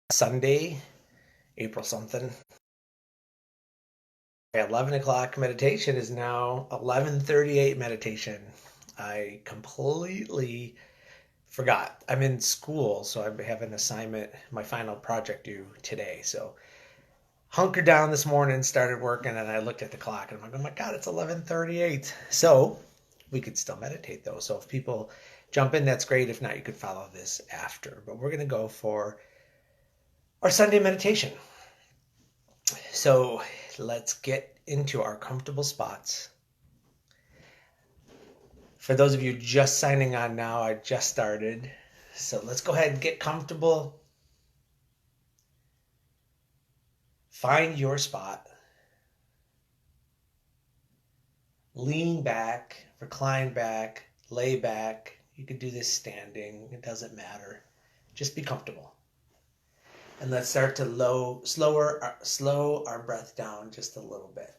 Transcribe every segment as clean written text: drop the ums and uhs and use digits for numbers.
Sunday, April something. 11 o'clock meditation is now 11:38 meditation. I completely forgot. I'm in school, so I have an assignment, my final project due today. So hunkered down this morning, started working, and I looked at the clock and I'm like, oh my God, it's 11:38. So we could still meditate though. So if people jump in, that's great. If not, you could follow this after. But we're going to go for our Sunday meditation. So let's get into our comfortable spots. For those of you just signing on now, I just started. So let's go ahead and get comfortable. Find your spot. Lean back, recline back, lay back. You could do this standing. It doesn't matter. Just be comfortable. And let's start to slow our breath down just a little bit.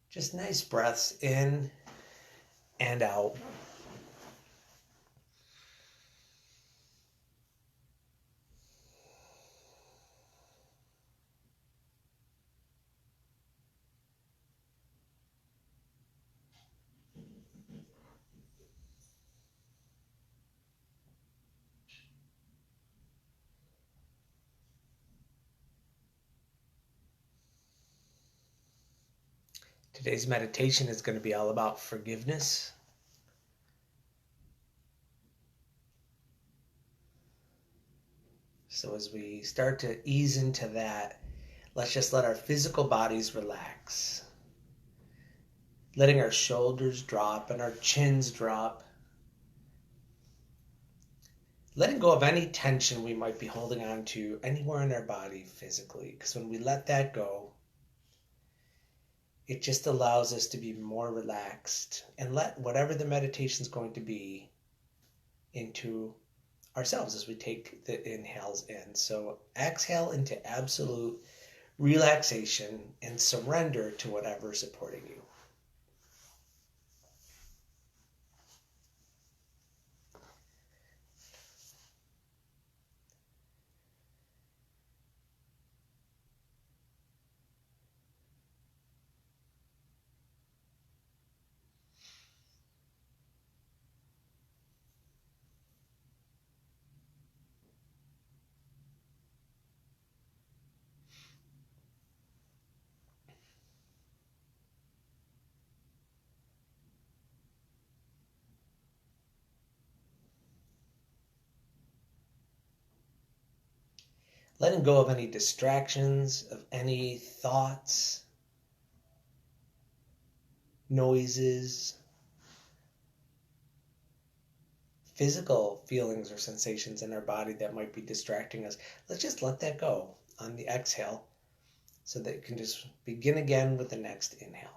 Just nice breaths in and out. Today's meditation is going to be all about forgiveness. So as we start to ease into that, let's just let our physical bodies relax. Letting our shoulders drop and our chins drop. Letting go of any tension we might be holding on to anywhere in our body physically. Because when we let that go, it just allows us to be more relaxed and let whatever the meditation is going to be into ourselves as we take the inhales in. So exhale into absolute relaxation and surrender to whatever is supporting you. Letting go of any distractions, of any thoughts, noises, physical feelings or sensations in our body that might be distracting us. Let's just let that go on the exhale so that you can just begin again with the next inhale.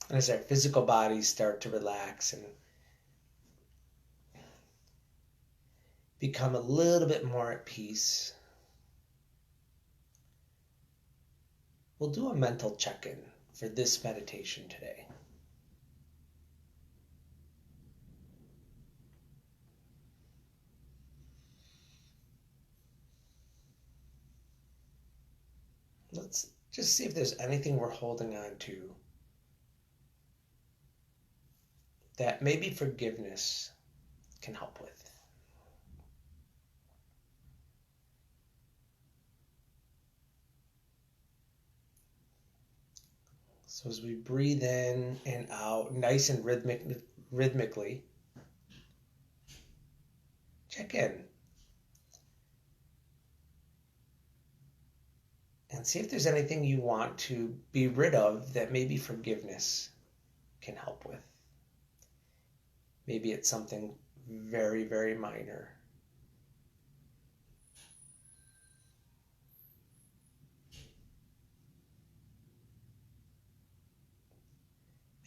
And as our physical bodies start to relax and become a little bit more at peace, we'll do a mental check-in for this meditation today. Let's just see if there's anything we're holding on to that maybe forgiveness can help with. So as we breathe in and out, nice and rhythmically, check in and see if there's anything you want to be rid of that may be forgiveness can help with. Maybe it's something very, very minor.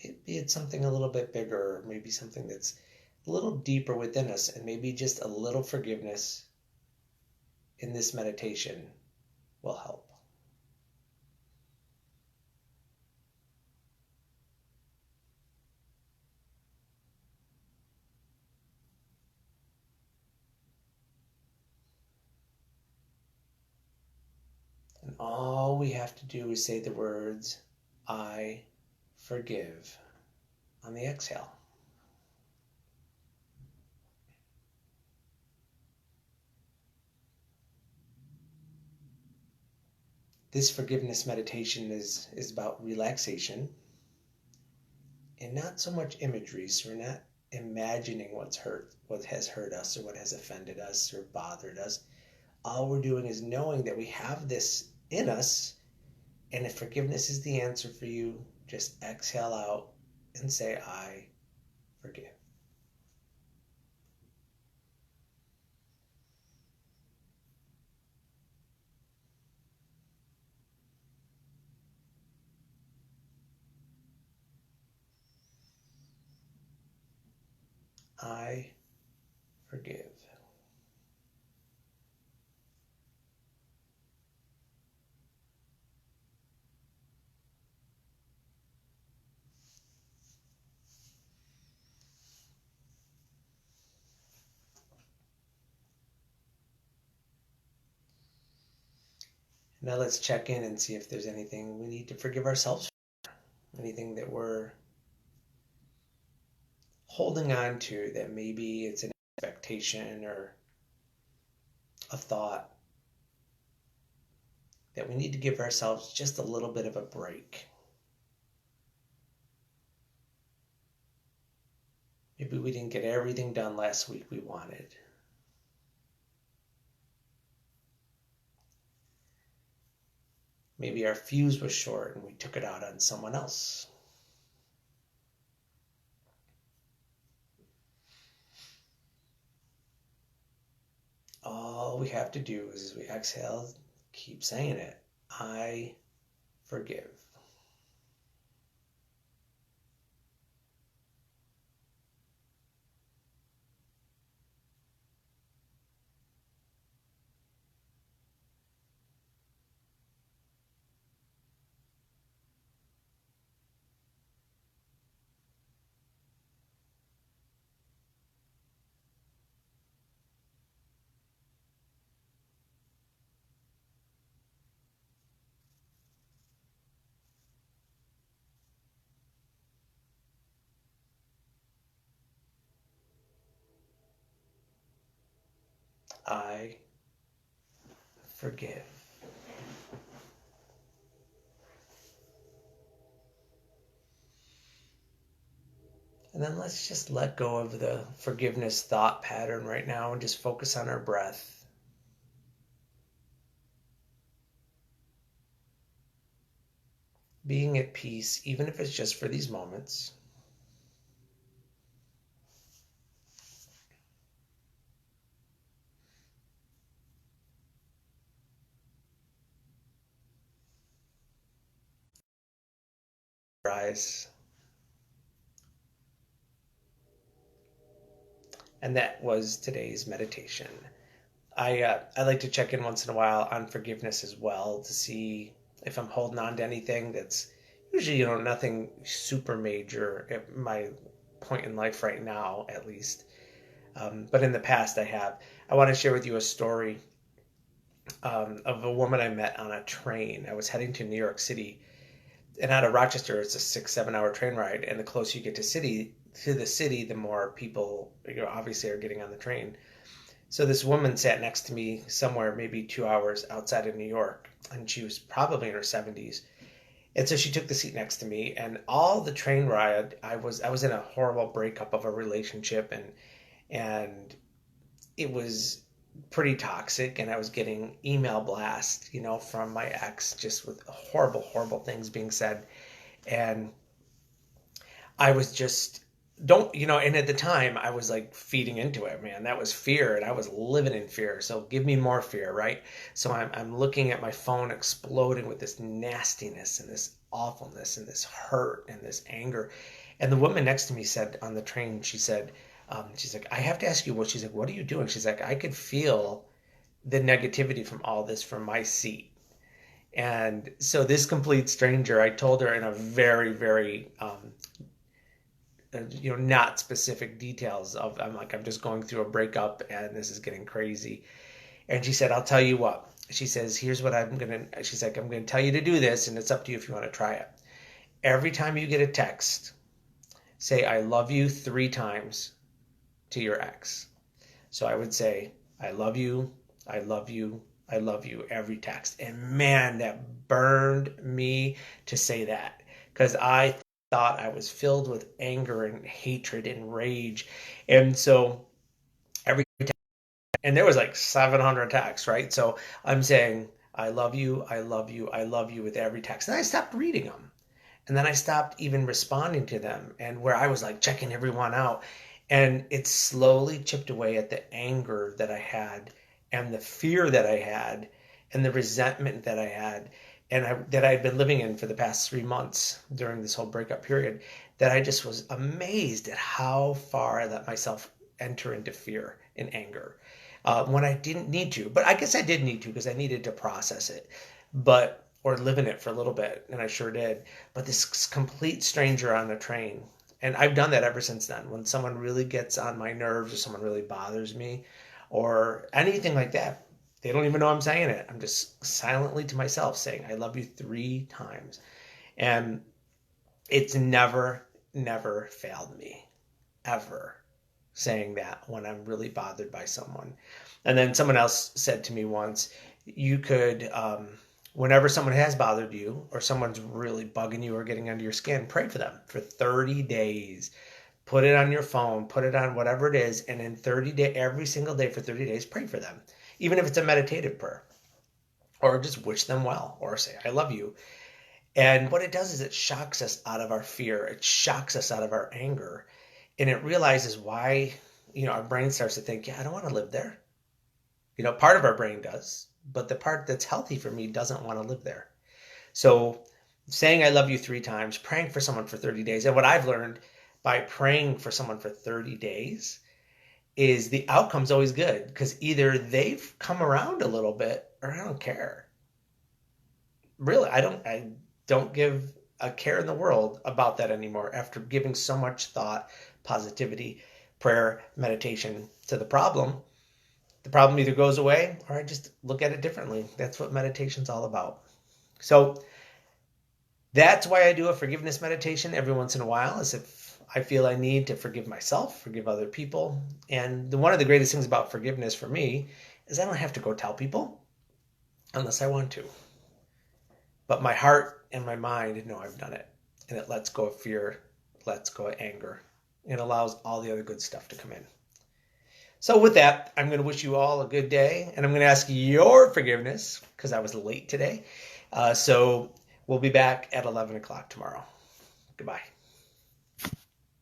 Maybe it's something a little bit bigger, or maybe something that's a little deeper within us, and maybe just a little forgiveness in this meditation will help. And all we have to do is say the words, I forgive, on the exhale. This forgiveness meditation is about relaxation and not so much imagery. So we're not imagining what has hurt us or what has offended us or bothered us. All we're doing is knowing that we have this in us, and if forgiveness is the answer for you, just exhale out and say, I forgive. I forgive. Now let's check in and see if there's anything we need to forgive ourselves for, anything that we're holding on to, that maybe it's an expectation or a thought that we need to give ourselves just a little bit of a break. Maybe we didn't get everything done last week we wanted. Maybe our fuse was short and we took it out on someone else. All we have to do is, as we exhale, keep saying it. I forgive. I forgive. And then let's just let go of the forgiveness thought pattern right now and just focus on our breath. Being at peace, even if it's just for these moments. Eyes. And that was today's meditation. I like to check in once in a while on forgiveness as well to see if I'm holding on to anything that's usually, nothing super major at my point in life right now, at least. But in the past, I have. I want to share with you a story of a woman I met on a train. I was heading to New York City, and out of Rochester, it's a 6-7 hour train ride. And the closer you get to the city, the more people, obviously are getting on the train. So this woman sat next to me somewhere, maybe 2 hours outside of New York, and she was probably in her 70s. And so she took the seat next to me, and all the train ride, I was in a horrible breakup of a relationship, and it was pretty toxic, and I was getting email blasts, from my ex, just with horrible, horrible things being said. And I was just don't and at the time I was like feeding into it, man. That was fear, and I was living in fear. So give me more fear, right? So I'm looking at my phone exploding with this nastiness and this awfulness and this hurt and this anger. And the woman next to me said on the train, she said, she's like, I have to ask you what she's like, what are you doing? She's like, I could feel the negativity from all this from my seat. And so this complete stranger, I told her in a very, very not specific details of, I'm like, I'm just going through a breakup and this is getting crazy. And she said, I'll tell you what. She says, here's what she's like, I'm going to tell you to do this, and it's up to you if you want to try it. Every time you get a text, say, I love you 3 times to your ex. So I would say, I love you, I love you, I love you every text. And man, that burned me to say that, because I thought I was filled with anger and hatred and rage. And so every text, and there was like 700 texts, right? So I'm saying, I love you, I love you, I love you with every text. And I stopped reading them. And then I stopped even responding to them, and where I was like checking everyone out. And it slowly chipped away at the anger that I had and the fear that I had and the resentment that I had and that I had been living in for the past 3 months during this whole breakup period, that I just was amazed at how far I let myself enter into fear and anger when I didn't need to. But I guess I did need to, because I needed to process it. Or live in it for a little bit, and I sure did. But this complete stranger on a train, and I've done that ever since then. When someone really gets on my nerves or someone really bothers me or anything like that, they don't even know I'm saying it. I'm just silently to myself saying, I love you 3 times. And it's never, never failed me, ever, saying that when I'm really bothered by someone. And then someone else said to me once, you could, whenever someone has bothered you or someone's really bugging you or getting under your skin, pray for them for 30 days. Put it on your phone, put it on whatever it is, and in 30 days, every single day for 30 days, pray for them. Even if it's a meditative prayer, or just wish them well, or say, I love you. And what it does is it shocks us out of our fear. It shocks us out of our anger. And it realizes why, our brain starts to think, yeah, I don't want to live there. Part of our brain does, but the part that's healthy for me doesn't want to live there. So saying I love you 3 times, praying for someone for 30 days. And what I've learned by praying for someone for 30 days is the outcome's always good, because either they've come around a little bit or I don't care. Really, I don't give a care in the world about that anymore after giving so much thought, positivity, prayer, meditation to the problem. The problem either goes away or I just look at it differently. That's what meditation's all about. So that's why I do a forgiveness meditation every once in a while, as if I feel I need to forgive myself, forgive other people. And one of the greatest things about forgiveness for me is I don't have to go tell people unless I want to. But my heart and my mind know I've done it. And it lets go of fear, lets go of anger, and allows all the other good stuff to come in. So with that, I'm going to wish you all a good day, and I'm going to ask your forgiveness because I was late today. So we'll be back at 11 o'clock tomorrow. Goodbye.